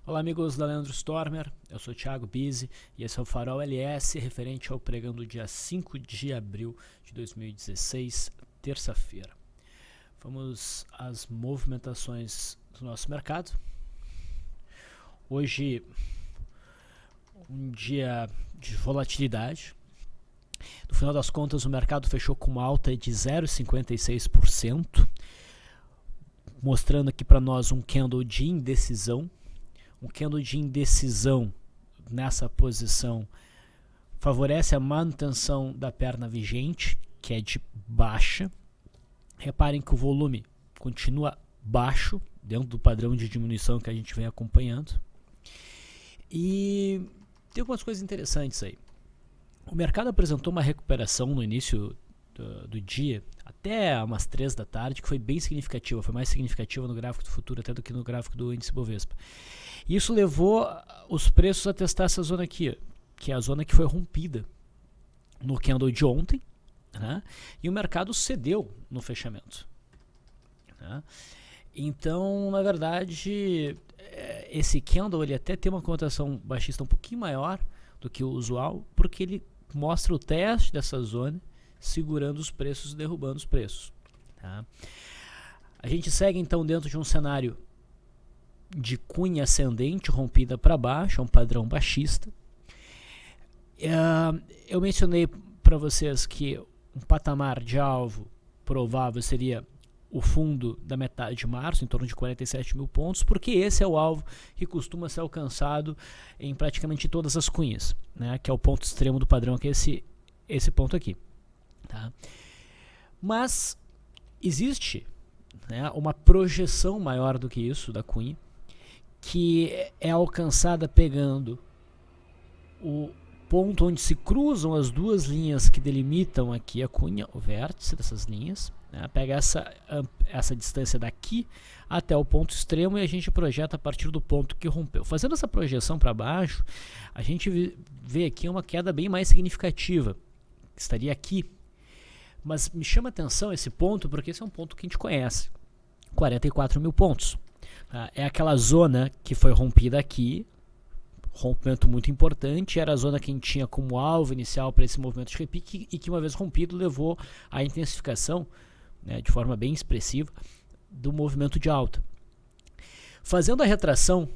Olá amigos da Leandro Stormer, eu sou o Thiago Bizzi e esse é o Farol LS referente ao pregão do dia 5 de abril de 2016, terça-feira. Vamos às movimentações do nosso mercado. Hoje, um dia de volatilidade. No final das contas, o mercado fechou com uma alta de 0,56%, mostrando aqui para nós um candle de indecisão. Um candle de indecisão nessa posição favorece a manutenção da perna vigente, que é de baixa. Reparem que o volume continua baixo, dentro do padrão de diminuição que a gente vem acompanhando. E tem algumas coisas interessantes aí. O mercado apresentou uma recuperação no início do dia, até umas 3 da tarde, que foi bem significativa, foi mais significativa no gráfico do futuro até do que no gráfico do índice Bovespa. Isso levou os preços a testar essa zona aqui, que é a zona que foi rompida no candle de ontem, né? E o mercado cedeu no fechamento, né? Então, na verdade, esse candle ele até tem uma cotação baixista um pouquinho maior do que o usual, porque ele mostra o teste dessa zona, segurando os preços e derrubando os preços, tá? A gente segue então dentro de um cenário de cunha ascendente rompida para baixo, é um padrão baixista. Eu mencionei para vocês que um patamar de alvo provável seria o fundo da metade de março, em torno de 47 mil pontos, porque esse é o alvo que costuma ser alcançado em praticamente todas as cunhas, né, que é o ponto extremo do padrão, que é esse ponto aqui. Tá? Mas existe, né, uma projeção maior do que isso da cunha, que é alcançada pegando o ponto onde se cruzam as duas linhas que delimitam aqui a cunha, o vértice dessas linhas, né, pega essa distância daqui até o ponto extremo e a gente projeta a partir do ponto que rompeu. Fazendo essa projeção para baixo, a gente vê aqui uma queda bem mais significativa, que estaria aqui. Mas me chama a atenção esse ponto, porque esse é um ponto que a gente conhece, 44 mil pontos. É aquela zona que foi rompida aqui, rompimento muito importante, era a zona que a gente tinha como alvo inicial para esse movimento de repique e que uma vez rompido levou à intensificação, né, de forma bem expressiva do movimento de alta. Fazendo a retração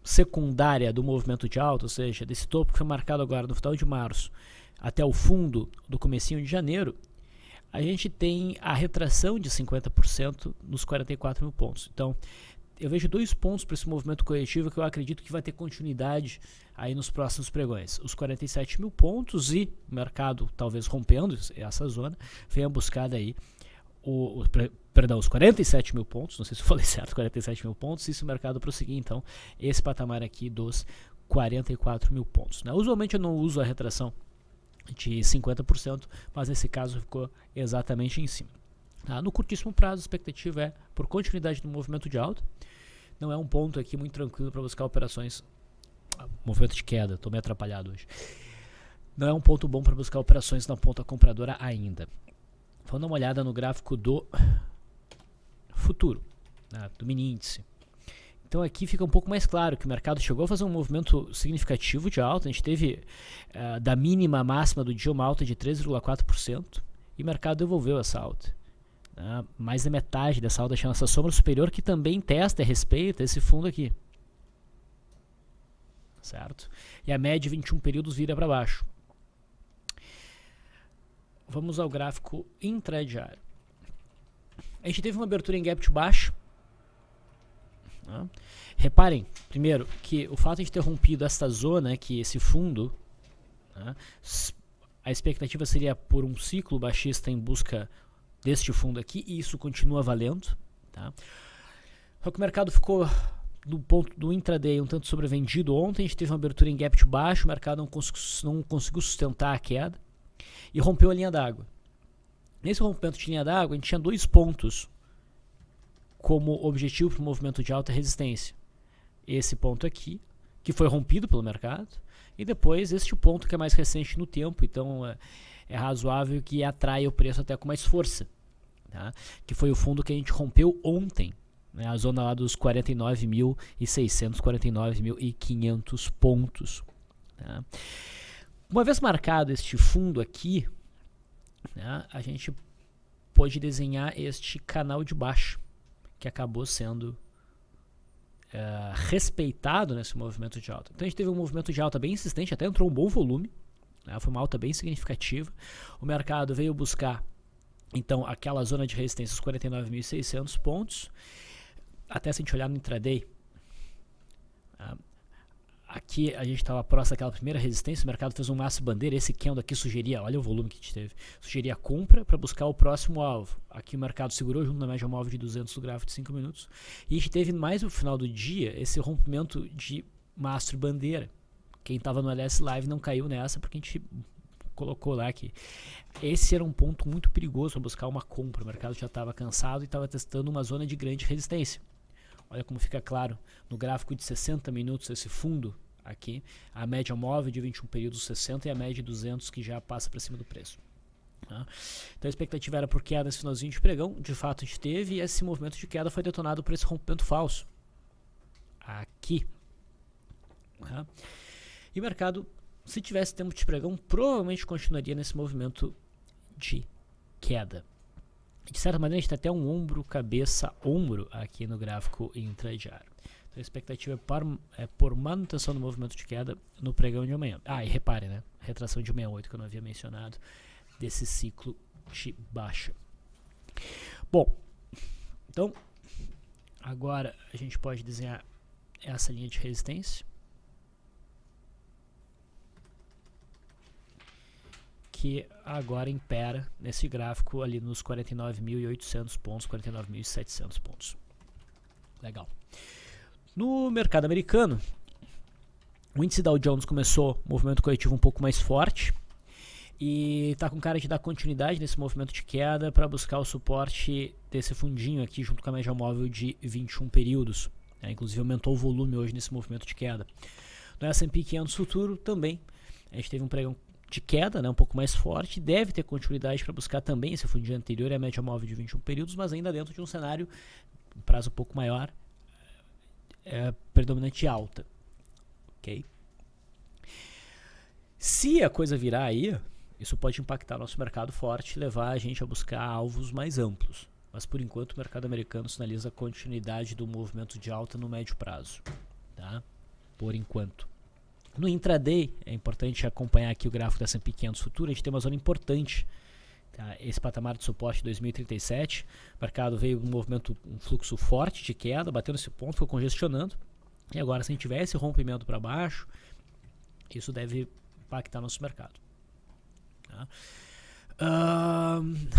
secundária do movimento de alta, ou seja, desse topo que foi marcado agora no final de março até o fundo do comecinho de janeiro, a gente tem a retração de 50% nos 44 mil pontos. Então, eu vejo 2 pontos para esse movimento corretivo que eu acredito que vai ter continuidade aí nos próximos pregões. Os 47 mil pontos e o mercado talvez rompendo essa zona, venha buscar daí os 47 mil pontos, não sei se eu falei certo, 47 mil pontos, e se o mercado prosseguir, então, esse patamar aqui dos 44 mil pontos, né? Usualmente eu não uso a retração de 50%, mas nesse caso ficou exatamente em cima. Tá? No curtíssimo prazo, a expectativa é por continuidade do movimento de alta. Não é um ponto aqui muito tranquilo para buscar operações. Movimento de queda, estou meio atrapalhado hoje. Não é um ponto bom para buscar operações na ponta compradora ainda. Vamos dar uma olhada no gráfico do futuro, né, do mini índice. Então aqui fica um pouco mais claro que o mercado chegou a fazer um movimento significativo de alta. A gente teve da mínima à máxima do dia uma alta de 3,4% e o mercado devolveu essa alta. Mais da metade dessa alta chama essa sombra superior que também testa e respeita esse fundo aqui. Certo? E a média de 21 períodos vira para baixo. Vamos ao gráfico intradiário. A gente teve uma abertura em gap de baixo. Reparem, primeiro, que o fato de ter rompido esta zona aqui, esse fundo, a expectativa seria por um ciclo baixista em busca deste fundo aqui, e isso continua valendo, tá? Só que o mercado ficou no ponto do intraday um tanto sobrevendido ontem, a gente teve uma abertura em gap de baixo, o mercado não conseguiu sustentar a queda e rompeu a linha d'água. Nesse rompimento de linha d'água, a gente tinha 2 pontos como objetivo para o movimento de alta resistência. Esse ponto aqui, que foi rompido pelo mercado, e depois este ponto que é mais recente no tempo, então é razoável que atraia o preço até com mais força, tá? Que foi o fundo que a gente rompeu ontem, né, a zona lá dos 49.600, 49.500 pontos. Tá? Uma vez marcado este fundo aqui, né, a gente pode desenhar este canal de baixo, que acabou sendo respeitado nesse movimento de alta. Então a gente teve um movimento de alta bem insistente, até entrou um bom volume, né, foi uma alta bem significativa. O mercado veio buscar então aquela zona de resistência, os 49.600 pontos. Até se a gente olhar no intraday, aqui a gente estava próximo daquela primeira resistência, o mercado fez um máximo bandeira, esse candle aqui sugeria, olha o volume que a gente teve, sugeria compra para buscar o próximo alvo. Aqui o mercado segurou junto na média móvel de 200 do gráfico de 5 minutos, e a gente teve mais no final do dia esse rompimento de mastro bandeira. Quem estava no LS Live não caiu nessa, porque a gente colocou lá que esse era um ponto muito perigoso para buscar uma compra. O mercado já estava cansado e estava testando uma zona de grande resistência. Olha como fica claro no gráfico de 60 minutos esse fundo aqui, a média móvel de 21 períodos 60 e a média de 200 que já passa para cima do preço. Tá? Então a expectativa era por queda nesse finalzinho de pregão, de fato a gente teve, e esse movimento de queda foi detonado por esse rompimento falso aqui. Tá? E o mercado, se tivesse tempo de pregão, provavelmente continuaria nesse movimento de queda. De certa maneira, a gente tem até um ombro, cabeça, ombro aqui no gráfico intradiário. Então a expectativa é por manutenção do movimento de queda no pregão de amanhã. Ah, e repare, né? Retração de 68 que eu não havia mencionado, desse ciclo de baixa. Bom, então agora a gente pode desenhar essa linha de resistência, que agora impera nesse gráfico ali nos 49.800 pontos, 49.700 pontos. Legal. No mercado americano, o índice Dow Jones começou o movimento corretivo um pouco mais forte e está com cara de dar continuidade nesse movimento de queda para buscar o suporte desse fundinho aqui junto com a média móvel de 21 períodos. Inclusive aumentou o volume hoje nesse movimento de queda. No S&P 500 futuro também, a gente teve um pregão de queda, né, um pouco mais forte, deve ter continuidade para buscar também esse fundinho anterior e a média móvel de 21 períodos, mas ainda dentro de um cenário, um prazo um pouco maior, predominante alta. Ok? Se a coisa virar aí, isso pode impactar nosso mercado forte e levar a gente a buscar alvos mais amplos. Mas por enquanto o mercado americano sinaliza a continuidade do movimento de alta no médio prazo. Tá? Por enquanto. No intraday, é importante acompanhar aqui o gráfico da S&P 500 futuro, a gente tem uma zona importante, tá? Esse patamar de suporte de 2037, o mercado veio um movimento, um fluxo forte de queda, bateu nesse ponto, foi congestionando, e agora se a gente tiver esse rompimento para baixo, isso deve impactar nosso mercado. Tá?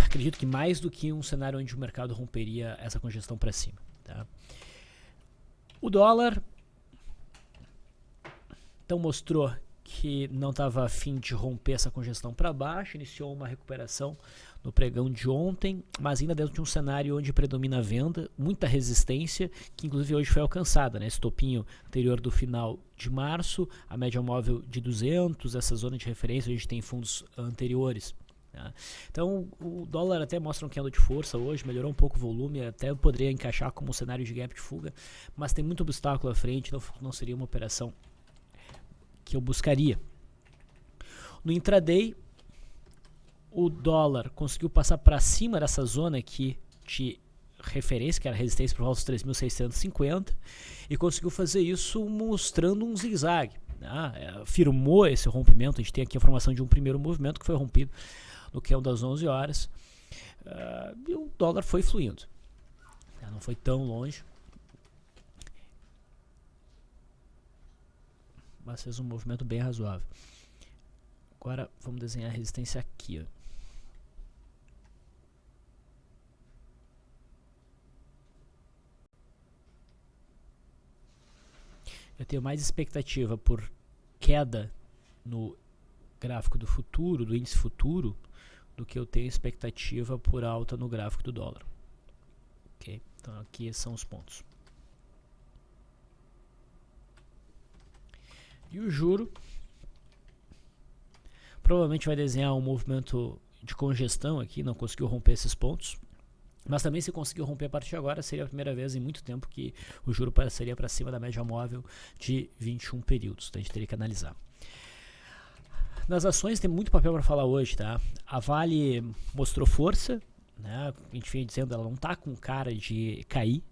Acredito que mais do que um cenário onde o mercado romperia essa congestão para cima. Tá? O dólar então mostrou que não estava a fim de romper essa congestão para baixo, iniciou uma recuperação no pregão de ontem, mas ainda dentro de um cenário onde predomina a venda, muita resistência, que inclusive hoje foi alcançada, né? Esse topinho anterior do final de março, a média móvel de 200, essa zona de referência, a gente tem fundos anteriores. Tá? Então o dólar até mostra um candle de força hoje, melhorou um pouco o volume, até poderia encaixar como um cenário de gap de fuga, mas tem muito obstáculo à frente, então não seria uma operação que eu buscaria. No intraday, o dólar conseguiu passar para cima dessa zona aqui de referência, que era resistência por volta dos 3.650, e conseguiu fazer isso mostrando um zigue-zague. Firmou esse rompimento, a gente tem aqui a formação de um primeiro movimento que foi rompido no candle das 11 horas, e o dólar foi fluindo. Não foi tão longe, mas fez um movimento bem razoável. Agora vamos desenhar a resistência aqui. Ó. Eu tenho mais expectativa por queda no gráfico do futuro, do índice futuro, do que eu tenho expectativa por alta no gráfico do dólar. Ok? Então aqui são os pontos. E o juro provavelmente vai desenhar um movimento de congestão aqui, não conseguiu romper esses pontos. Mas também, se conseguir romper a partir de agora, seria a primeira vez em muito tempo que o juro passaria para cima da média móvel de 21 períodos. Então a gente teria que analisar. Nas ações tem muito papel para falar hoje, tá? A Vale mostrou força, né? A gente vinha dizendo, ela não está com cara de cair.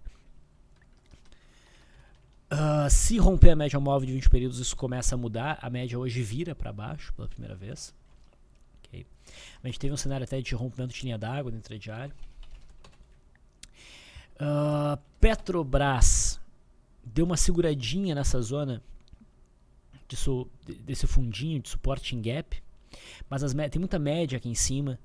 Se romper a média móvel de 20 períodos, isso começa a mudar. A média hoje vira para baixo pela primeira vez. Okay. A gente teve um cenário até de rompimento de linha d'água no intradiário. Petrobras deu uma seguradinha nessa zona desse fundinho de suporte em gap, mas tem muita média aqui em cima.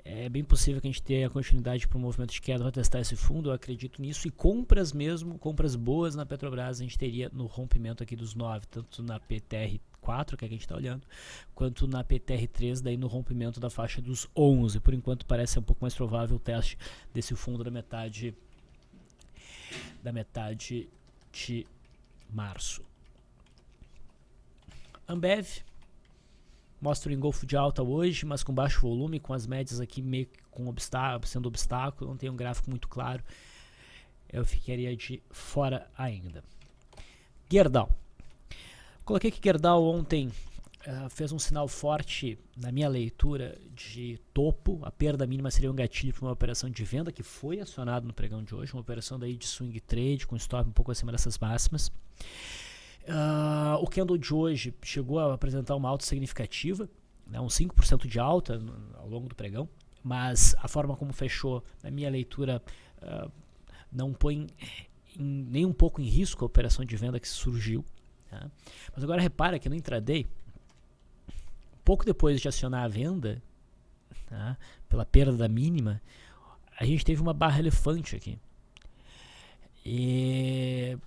É bem possível que a gente tenha a continuidade para o movimento de queda para testar esse fundo, eu acredito nisso. E compras mesmo, compras boas na Petrobras a gente teria no rompimento aqui dos 9, tanto na PTR4, que é a gente está olhando, quanto na PTR3, daí no rompimento da faixa dos 11. Por enquanto parece ser um pouco mais provável o teste desse fundo da metade de março. Ambev mostra o engolfo de alta hoje, mas com baixo volume, com as médias aqui meio que sendo obstáculo, não tem um gráfico muito claro, eu ficaria de fora ainda. Gerdau. Coloquei que Gerdau ontem fez um sinal forte na minha leitura de topo. A perda mínima seria um gatilho para uma operação de venda que foi acionado no pregão de hoje, uma operação daí de swing trade com stop um pouco acima dessas máximas. O candle de hoje chegou a apresentar uma alta significativa, né, uns 5% de alta ao longo do pregão, mas a forma como fechou, na minha leitura, não põe nem um pouco em risco a operação de venda que surgiu. Tá? Mas agora repara que no intraday, pouco depois de acionar a venda, tá, pela perda da mínima, a gente teve uma barra elefante aqui. E,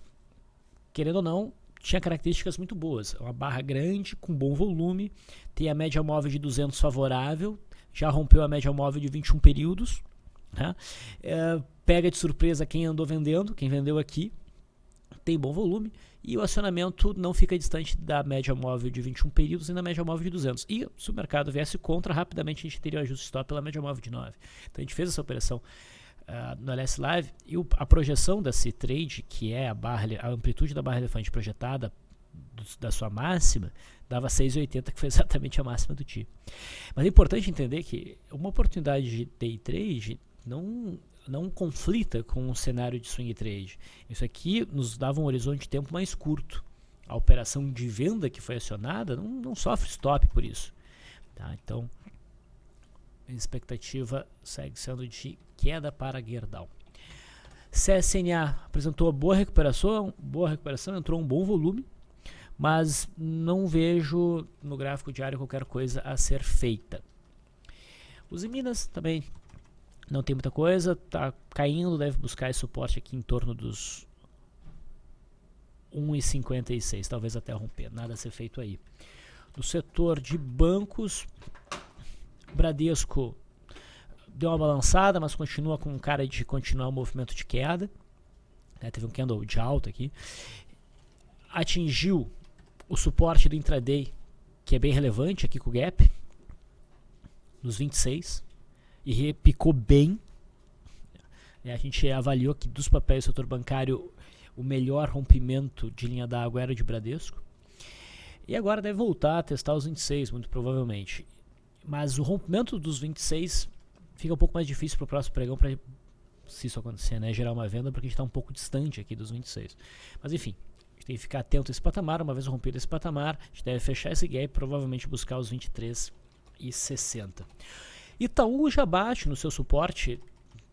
querendo ou não, tinha características muito boas. Uma barra grande, com bom volume, tem a média móvel de 200 favorável, já rompeu a média móvel de 21 períodos. Tá? Pega de surpresa quem andou vendendo, quem vendeu aqui, tem bom volume, e o acionamento não fica distante da média móvel de 21 períodos e da média móvel de 200. E se o mercado viesse contra, rapidamente a gente teria um ajuste stop pela média móvel de 9. Então a gente fez essa operação no LS Live, e a projeção desse trade, que é a amplitude da barra elefante projetada da sua máxima, dava 6,80, que foi exatamente a máxima do dia. Mas é importante entender que uma oportunidade de day trade não conflita com um cenário de swing trade. Isso aqui nos dava um horizonte de tempo mais curto. A operação de venda que foi acionada não sofre stop por isso. Tá? Então, a expectativa segue sendo de queda para Gerdau. CSNA apresentou boa recuperação, entrou um bom volume, mas não vejo no gráfico diário qualquer coisa a ser feita. Os Minas também não tem muita coisa, está caindo, deve buscar esse suporte aqui em torno dos 1,56, talvez até romper, nada a ser feito aí. No setor de bancos, Bradesco deu uma balançada, mas continua com cara de continuar o movimento de queda. Teve um candle de alta aqui. Atingiu o suporte do intraday, que é bem relevante aqui com o gap, nos 26, e repicou bem. A gente avaliou que dos papéis do setor bancário, o melhor rompimento de linha d'água era o de Bradesco. E agora deve voltar a testar os 26, muito provavelmente. Mas o rompimento dos 26 fica um pouco mais difícil para o próximo pregão, para, se isso acontecer, né, gerar uma venda, porque a gente está um pouco distante aqui dos 26. Mas enfim, a gente tem que ficar atento a esse patamar. Uma vez rompido esse patamar, a gente deve fechar esse gap, provavelmente buscar os 23,60. Itaú já bate no seu suporte,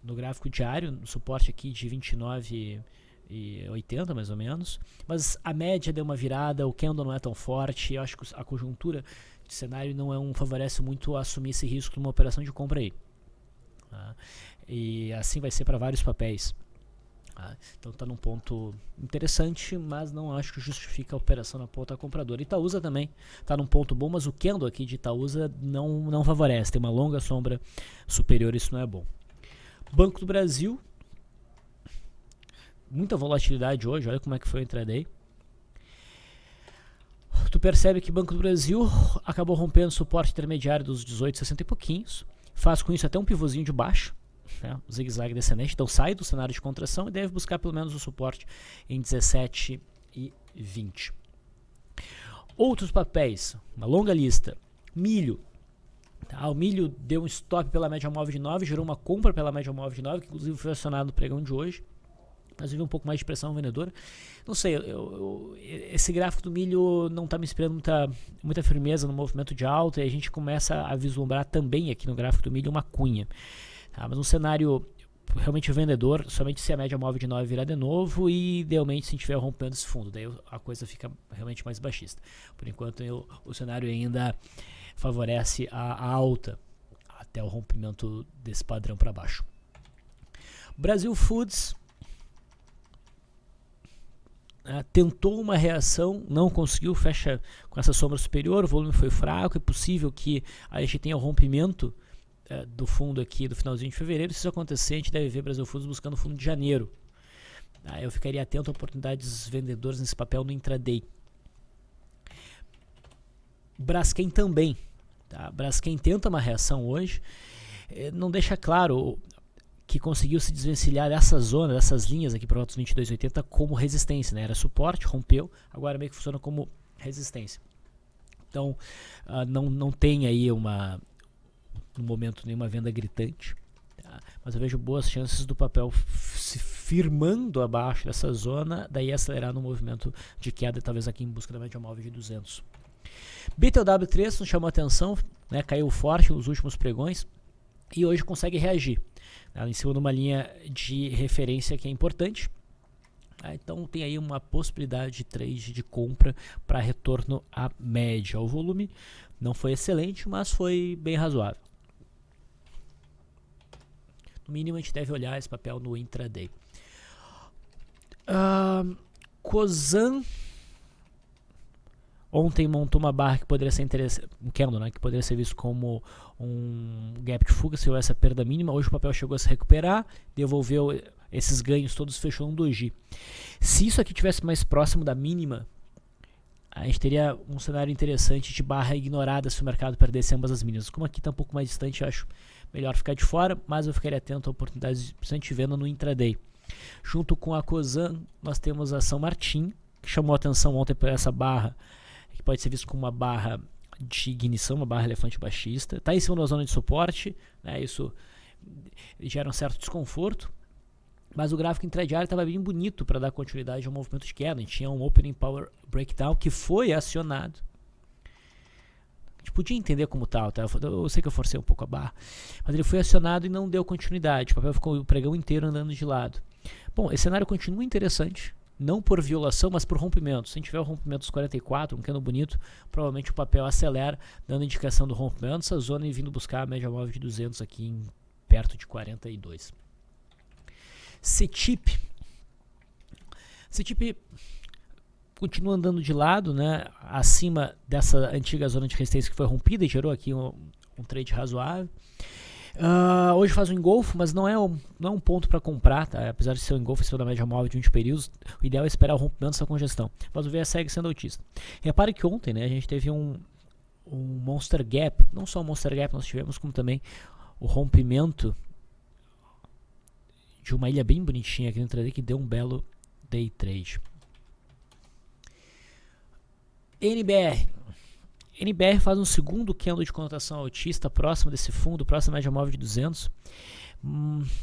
no gráfico diário, no suporte aqui de 29,80 mais ou menos, mas a média deu uma virada, o candle não é tão forte, eu acho que a conjuntura de cenário não favorece muito a assumir esse risco numa operação de compra aí. Tá? E assim vai ser para vários papéis. Tá? Então está num ponto interessante, mas não acho que justifica a operação na ponta compradora. Itaúsa também está num ponto bom, mas o candle aqui de Itaúsa não favorece, tem uma longa sombra superior, isso não é bom. Banco do Brasil, muita volatilidade hoje, olha como é que foi o intraday. Tu percebe que o Banco do Brasil acabou rompendo o suporte intermediário dos 18,60 e pouquinhos, faz com isso até um pivôzinho de baixo, né, o zigue-zague descendente, então sai do cenário de contração e deve buscar pelo menos o suporte em 17,20. Outros papéis, uma longa lista. Milho. Tá, o milho deu um stop pela média móvel de 9, gerou uma compra pela média móvel de 9, que inclusive foi acionado no pregão de hoje. Mas houve um pouco mais de pressão vendedora. Não sei, esse gráfico do milho não está me inspirando muita firmeza no movimento de alta, e a gente começa a vislumbrar também aqui no gráfico do milho uma cunha. Tá, mas um cenário realmente vendedor, somente se a média móvel de 9 virar de novo e idealmente se tiver rompendo esse fundo, daí a coisa fica realmente mais baixista. Por enquanto o cenário ainda favorece a alta até o rompimento desse padrão para baixo. Brasil Foods tentou uma reação, não conseguiu, fecha com essa sombra superior, o volume foi fraco, é possível que a gente tenha o rompimento do fundo aqui do finalzinho de fevereiro. Se isso acontecer, a gente deve ver Brasil Foods buscando o fundo de janeiro. Eu ficaria atento a oportunidades vendedoras nesse papel no intraday. Braskem também. Tá? Braskem tenta uma reação hoje, não deixa claro que conseguiu se desvencilhar dessa zona, dessas linhas aqui para os 22,80 como resistência, né? Era suporte, rompeu, agora meio que funciona como resistência. Então não tem aí no momento nenhuma venda gritante, tá? Mas eu vejo boas chances do papel se firmando abaixo dessa zona, daí acelerar no movimento de queda, talvez aqui em busca da média móvel de 200. BTW3 nos chamou a atenção, né? Caiu forte nos últimos pregões e hoje consegue reagir, né? Em cima de uma linha de referência que é importante. Então tem aí uma possibilidade de trade de compra para retorno à média. O volume não foi excelente, mas foi bem razoável. No mínimo a gente deve olhar esse papel no intraday. Cosan ontem montou uma barra que poderia ser interessante, um candle, né, que poderia ser visto como um gap de fuga se houvesse a perda mínima. Hoje o papel chegou a se recuperar, devolveu esses ganhos todos, fechou um doji. Se isso aqui tivesse mais próximo da mínima, a gente teria um cenário interessante de barra ignorada se o mercado perdesse ambas as mínimas. Como aqui está um pouco mais distante, eu acho melhor ficar de fora, mas eu ficaria atento a oportunidades de venda no intraday. Junto com a Cosan, nós temos a São Martin, que chamou a atenção ontem por essa barra, que pode ser visto como uma barra de ignição, uma barra elefante baixista. Está em cima da zona de suporte, né? Isso gera um certo desconforto, mas o gráfico intradiário estava bem bonito para dar continuidade ao movimento de queda. A gente tinha um Opening Power Breakdown que foi acionado. A gente podia entender como tal, tá? Eu sei que eu forcei um pouco a barra, mas ele foi acionado e não deu continuidade. O papel ficou o pregão inteiro andando de lado. Bom, esse cenário continua interessante, não por violação, mas por rompimento. Se a gente tiver o rompimento dos 44, um candle bonito, provavelmente o papel acelera, dando indicação do rompimento dessa zona e vindo buscar a média móvel de 200 aqui perto de 42. CETIP continua andando de lado, né, acima dessa antiga zona de resistência que foi rompida e gerou aqui um trade razoável. Hoje faz um engolfo, mas não é um ponto para comprar, tá? Apesar de ser um engolfo em cima da média móvel de 20 períodos, o ideal é esperar o rompimento dessa congestão. Mas o VS segue sendo altista. Repare que ontem, né, a gente teve um Monster Gap, não só o Monster Gap nós tivemos, como também o rompimento de uma ilha bem bonitinha aqui no intraday que deu um belo day trade. NBR faz um segundo candle de conotação altista próximo desse fundo, próximo à média móvel de 200,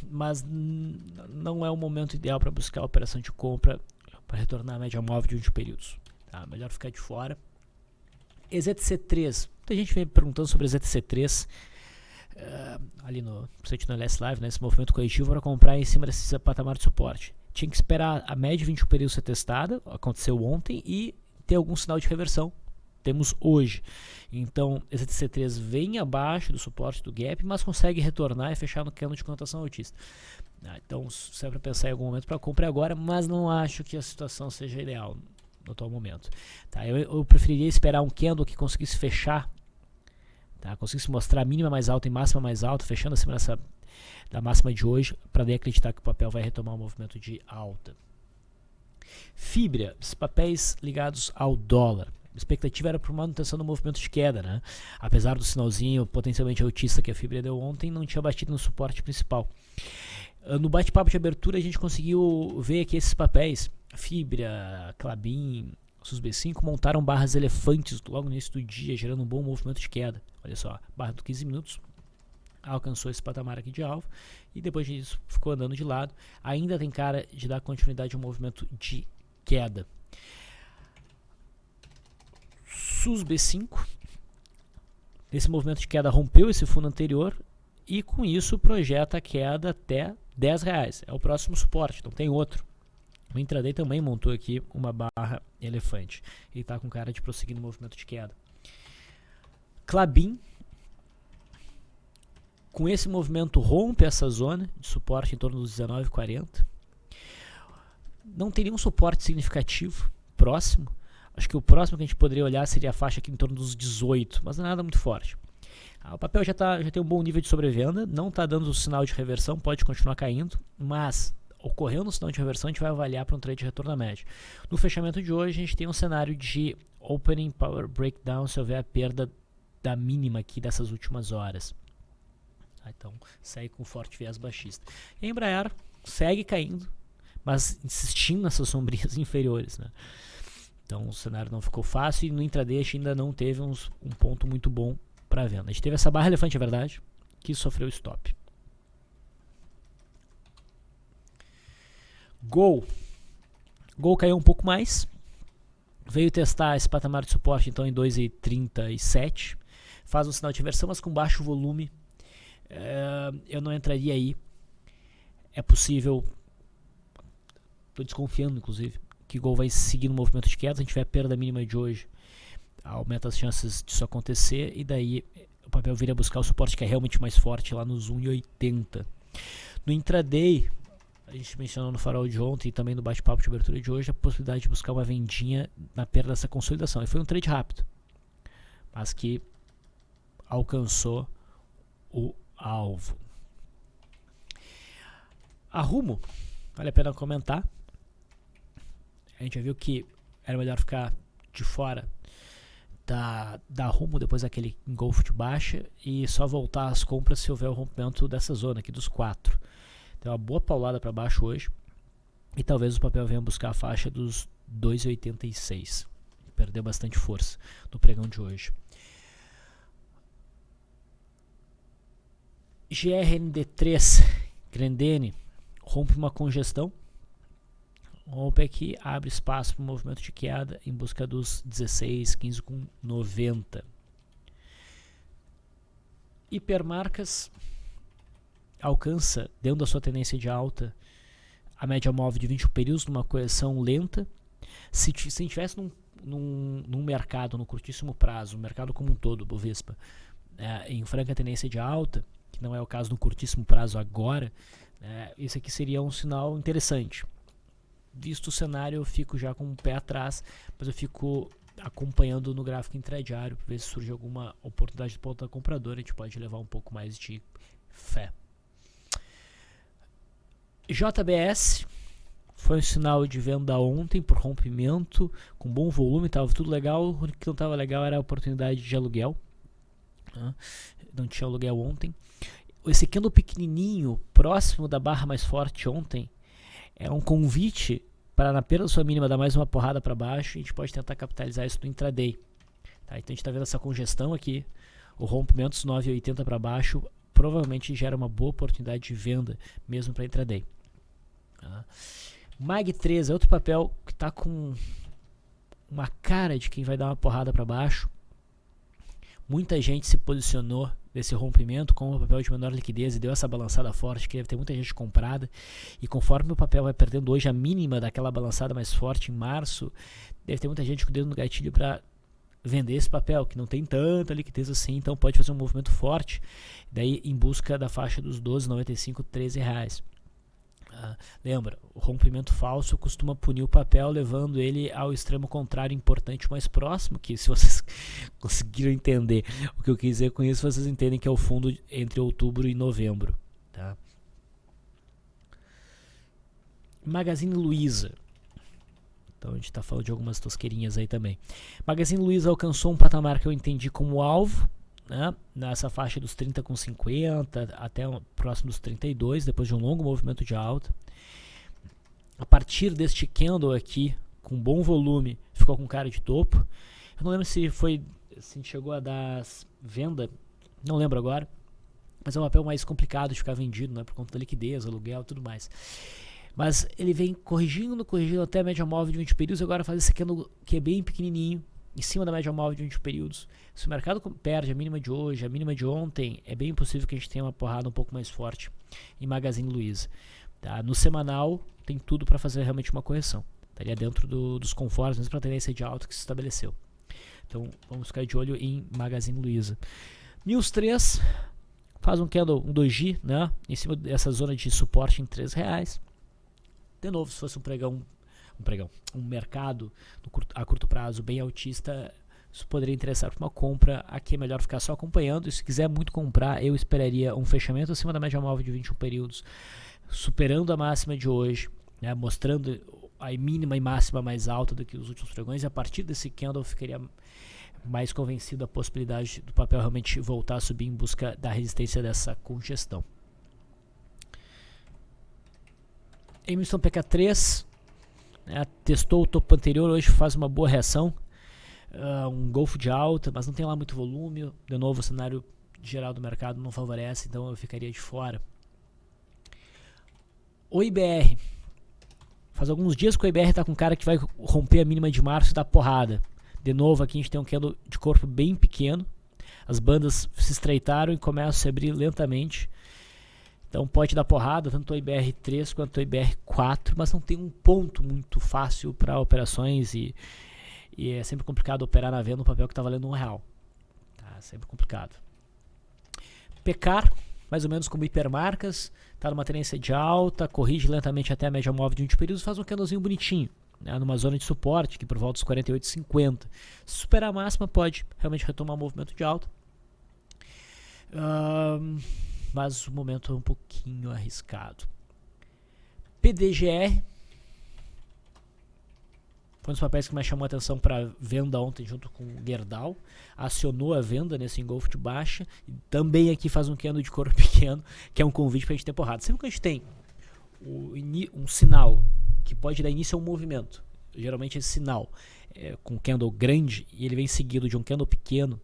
mas não é o momento ideal para buscar a operação de compra para retornar à média móvel de 20 períodos. Tá? Melhor ficar de fora. EZTC3, muita gente vem perguntando sobre EZTC3 ali no LS Live, né, esse movimento corretivo para comprar em cima desse patamar de suporte. Tinha que esperar a média de 21 períodos ser testada, aconteceu ontem, e ter algum sinal de reversão. Temos hoje. Então, esse TC3 vem abaixo do suporte do gap, mas consegue retornar e fechar no candle de conotação altista. Então, serve para pensar em algum momento para compra agora, mas não acho que a situação seja ideal no atual momento. Tá? Eu preferiria esperar um candle que conseguisse fechar, tá? Conseguisse mostrar a mínima mais alta e máxima mais alta, fechando acima da máxima de hoje, para daí acreditar que o papel vai retomar um movimento de alta. Fibra, os papéis ligados ao dólar. A expectativa era para manutenção do movimento de queda, né? Apesar do sinalzinho potencialmente altista que a Fibra deu ontem, não tinha batido no suporte principal. No bate-papo de abertura a gente conseguiu ver que esses papéis, Fibra, Klabin, SUSB5, montaram barras elefantes logo no início do dia, gerando um bom movimento de queda. Olha só, barra do 15 minutos alcançou esse patamar aqui de alvo e depois disso ficou andando de lado. Ainda tem cara de dar continuidade ao movimento de queda. SUSB5, nesse movimento de queda, rompeu esse fundo anterior e com isso projeta a queda até R$10. É o próximo suporte, então tem outro. O intraday também montou aqui uma barra elefante e está com cara de prosseguir no movimento de queda. Klabin, com esse movimento, rompe essa zona de suporte em torno dos 19,40. Não tem nenhum suporte significativo próximo. Acho que o próximo que a gente poderia olhar seria a faixa aqui em torno dos 18, mas não é nada muito forte. O papel já tem um bom nível de sobrevenda, não está dando sinal de reversão, pode continuar caindo, mas ocorrendo um sinal de reversão, a gente vai avaliar para um trade de retorno à média. No fechamento de hoje, a gente tem um cenário de opening power breakdown se houver a perda da mínima aqui dessas últimas horas. Então, segue com forte viés baixista. E a Embraer segue caindo, mas insistindo nessas sombrinhas inferiores, né? Então, o cenário não ficou fácil e no intraday a gente ainda não teve um ponto muito bom para venda. A gente teve essa barra elefante, é verdade, que sofreu stop. Gol caiu um pouco mais, veio testar esse patamar de suporte então em 2,37, faz um sinal de reversão, mas com baixo volume. Eu não entraria aí. É possível, estou desconfiando inclusive, que Gol vai seguir no movimento de queda. Se a gente tiver a perda mínima de hoje, aumenta as chances disso acontecer e daí o papel viria buscar o suporte que é realmente mais forte lá nos 1,80. No intraday, a gente mencionou no farol de ontem e também no bate-papo de abertura de hoje a possibilidade de buscar uma vendinha na perda dessa consolidação. E foi um trade rápido, mas que alcançou o alvo. A Rumo, vale a pena comentar. A gente já viu que era melhor ficar de fora da Rumo depois daquele engolfo de baixa e só voltar às compras se houver o rompimento dessa zona aqui dos 4. Tem uma boa paulada para baixo hoje e talvez o papel venha buscar a faixa dos 2,86. Perdeu bastante força no pregão de hoje. GRND3 Grendene rompe uma congestão, rompe aqui, abre espaço para o movimento de queda em busca dos 16, 15,90. Hipermarcas alcança, dentro da sua tendência de alta, a média móvel de 21 períodos numa correção lenta. Se a gente estivesse num mercado, no curtíssimo prazo, o mercado como um todo, Bovespa, em franca tendência de alta, que não é o caso no curtíssimo prazo agora, esse aqui seria um sinal interessante. Visto o cenário, eu fico já com o pé atrás, mas eu fico acompanhando no gráfico intradiário para ver se surge alguma oportunidade de ponta compradora. A gente pode levar um pouco mais de fé. JBS foi um sinal de venda ontem por rompimento, com bom volume, estava tudo legal. O que não estava legal era a oportunidade de aluguel, não tinha aluguel ontem. Esse candle pequenininho, próximo da barra mais forte ontem, é um convite para na perda da sua mínima dar mais uma porrada para baixo. A gente pode tentar capitalizar isso no intraday. Tá? Então a gente está vendo essa congestão aqui, o rompimento dos 9,80 para baixo provavelmente gera uma boa oportunidade de venda mesmo para intraday. Mag3 é outro papel que está com uma cara de quem vai dar uma porrada para baixo. Muita gente se posicionou nesse rompimento com o papel de menor liquidez e deu essa balançada forte, que deve ter muita gente comprada. E conforme o papel vai perdendo hoje a mínima daquela balançada mais forte em março, deve ter muita gente com o dedo no gatilho para vender esse papel, que não tem tanta liquidez assim, então pode fazer um movimento forte, daí em busca da faixa dos 12,95, R$13. Lembra, o rompimento falso costuma punir o papel, levando ele ao extremo contrário importante mais próximo, que se vocês conseguiram entender o que eu quis dizer com isso, vocês entendem que é o fundo entre outubro e novembro. Tá? Magazine Luiza. Então a gente está falando de algumas tosqueirinhas aí também. Magazine Luiza alcançou um patamar que eu entendi como alvo, né, nessa faixa dos 30,50 até próximo dos 32, depois de um longo movimento de alta. A partir deste candle aqui, com bom volume, ficou com cara de topo. Eu não lembro se chegou a dar venda, não lembro agora, mas é um papel mais complicado de ficar vendido, né, por conta da liquidez, aluguel e tudo mais. Mas ele vem corrigindo até a média móvel de 20 períodos, agora faz esse candle que é bem pequenininho, em cima da média móvel de 20 períodos. Se o mercado perde a mínima de hoje, a mínima de ontem, é bem possível que a gente tenha uma porrada um pouco mais forte em Magazine Luiza. Tá? No semanal, tem tudo para fazer realmente uma correção. Estaria dentro dos conformes, mesmo para a tendência de alta que se estabeleceu. Então, vamos ficar de olho em Magazine Luiza. Mills 3 faz um candle, um doji, né, em cima dessa zona de suporte em R$3. De novo, se fosse um mercado a curto prazo bem altista, isso poderia interessar para uma compra. Aqui é melhor ficar só acompanhando. E se quiser muito comprar, eu esperaria um fechamento acima da média móvel de 21 períodos, superando a máxima de hoje, né, mostrando a mínima e máxima mais alta do que os últimos pregões. E a partir desse candle eu ficaria mais convencido da possibilidade do papel realmente voltar a subir em busca da resistência dessa congestão. Emerson PK3, né, testou o topo anterior, hoje faz uma boa reação, um golfo de alta, mas não tem lá muito volume. De novo, o cenário geral do mercado não favorece, então eu ficaria de fora. O IBR, faz alguns dias que o IBR está com cara que vai romper a mínima de março e dar porrada. De novo, aqui a gente tem um candle de corpo bem pequeno, as bandas se estreitaram e começam a se abrir lentamente. Então pode dar porrada, tanto o IBR3 quanto o IBR4, mas não tem um ponto muito fácil para operações e é sempre complicado operar na venda um papel que está valendo R$1. Tá sempre complicado. Pecar, mais ou menos como hipermarcas, está numa tendência de alta, corrige lentamente até a média móvel de 20 períodos, faz um candlezinho bonitinho, né, numa zona de suporte, que por volta dos 48,50. Se superar a máxima, pode realmente retomar um movimento de alta. Mas o momento é um pouquinho arriscado. PDGR foi um dos papéis que mais chamou a atenção para venda ontem junto com o Gerdau. Acionou a venda nesse engolfo de baixa. E também aqui faz um candle de corpo pequeno, que é um convite para a gente ter porrada. Sempre que a gente tem um sinal que pode dar início a um movimento, geralmente esse sinal com um candle grande e ele vem seguido de um candle pequeno,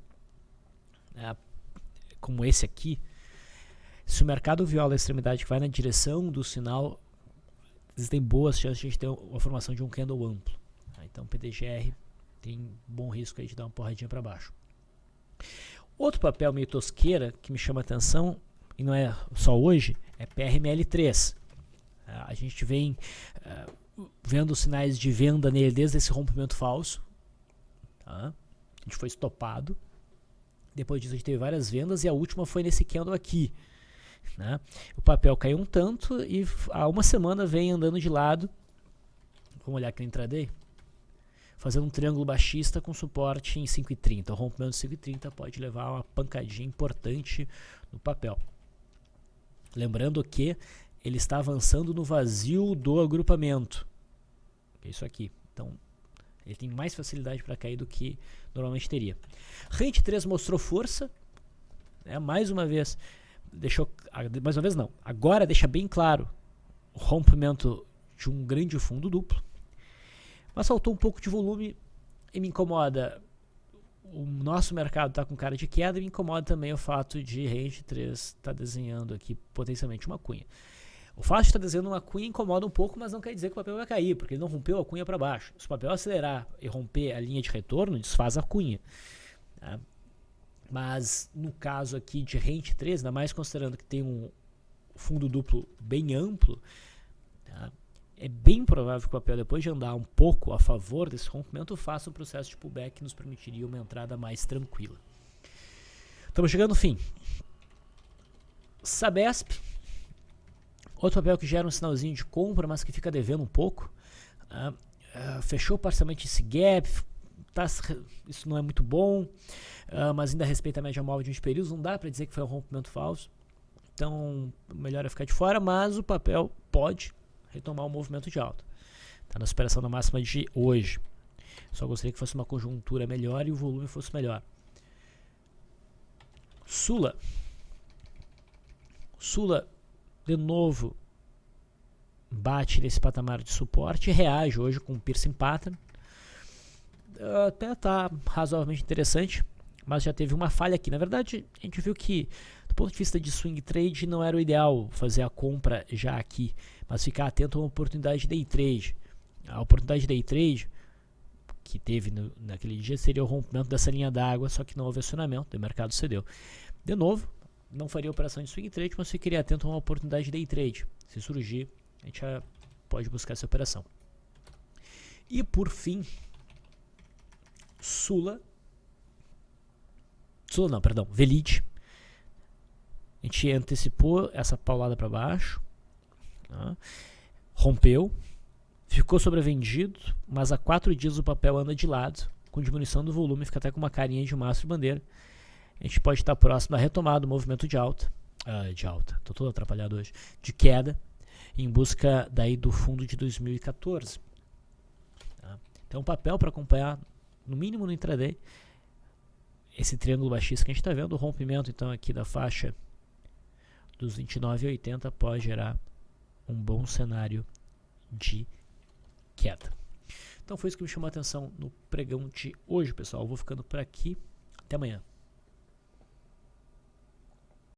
como esse aqui. Se o mercado viola a extremidade que vai na direção do sinal, existem boas chances de a gente ter a formação de um candle amplo. Então, PDGR tem bom risco aí de dar uma porradinha para baixo. Outro papel meio tosqueira que me chama a atenção, e não é só hoje, é PRML3. A gente vem vendo sinais de venda nele desde esse rompimento falso. Tá? A gente foi estopado. Depois disso a gente teve várias vendas e a última foi nesse candle aqui. Né? O papel caiu um tanto e há uma semana vem andando de lado. Vamos olhar aqui no intraday. Fazendo um triângulo baixista com suporte em 5,30. O rompimento de 5,30 pode levar uma pancadinha importante no papel. Lembrando que ele está avançando no vazio do agrupamento. É isso aqui. Então, ele tem mais facilidade para cair do que normalmente teria. Rente 3 mostrou força. Mais uma vez, agora deixa bem claro o rompimento de um grande fundo duplo. Mas faltou um pouco de volume e me incomoda. O nosso mercado está com cara de queda e me incomoda também o fato de Range 3 estar desenhando aqui potencialmente uma cunha. O fato de estar desenhando uma cunha incomoda um pouco, mas não quer dizer que o papel vai cair, porque ele não rompeu a cunha para baixo. Se o papel acelerar e romper a linha de retorno, desfaz a cunha. Tá? Mas no caso aqui de Range 3, ainda mais considerando que tem um fundo duplo bem amplo, tá? É bem provável que o papel, depois de andar um pouco a favor desse rompimento, faça um processo de pullback que nos permitiria uma entrada mais tranquila. Estamos chegando no fim. Sabesp, outro papel que gera um sinalzinho de compra, mas que fica devendo um pouco. Fechou parcialmente esse gap, isso não é muito bom, mas ainda respeita a média móvel de 20 períodos. Não dá para dizer que foi um rompimento falso, então melhor é ficar de fora, mas o papel pode retomar o movimento de alta. Está na superação da máxima de hoje. Só gostaria que fosse uma conjuntura melhor e o volume fosse melhor. Sula. Sula, de novo, bate nesse patamar de suporte e reage hoje com um piercing pattern. Até está razoavelmente interessante, mas já teve uma falha aqui. Na verdade, a gente viu que, do ponto de vista de swing trade, não era o ideal fazer a compra já aqui, mas ficar atento a uma oportunidade de day trade. A oportunidade de day trade que teve naquele dia seria o rompimento dessa linha d'água, só que não houve acionamento, o mercado cedeu. De novo, não faria operação de swing trade, mas ficaria atento a uma oportunidade de day trade. Se surgir, a gente já pode buscar essa operação. E por fim, Velite. A gente antecipou essa paulada para baixo, tá? Rompeu, ficou sobrevendido, mas há 4 dias o papel anda de lado, com diminuição do volume, fica até com uma carinha de mastro e bandeira. A gente pode estar próximo da retomada do movimento de alta, tô todo atrapalhado hoje, de queda, em busca daí do fundo de 2014. Tá? Então o papel para acompanhar, no mínimo no intraday, esse triângulo baixista que a gente está vendo, o rompimento então aqui da faixa dos 29,80 pode gerar um bom cenário de queda. Então foi isso que me chamou a atenção no pregão de hoje, pessoal. Eu vou ficando por aqui. Até amanhã.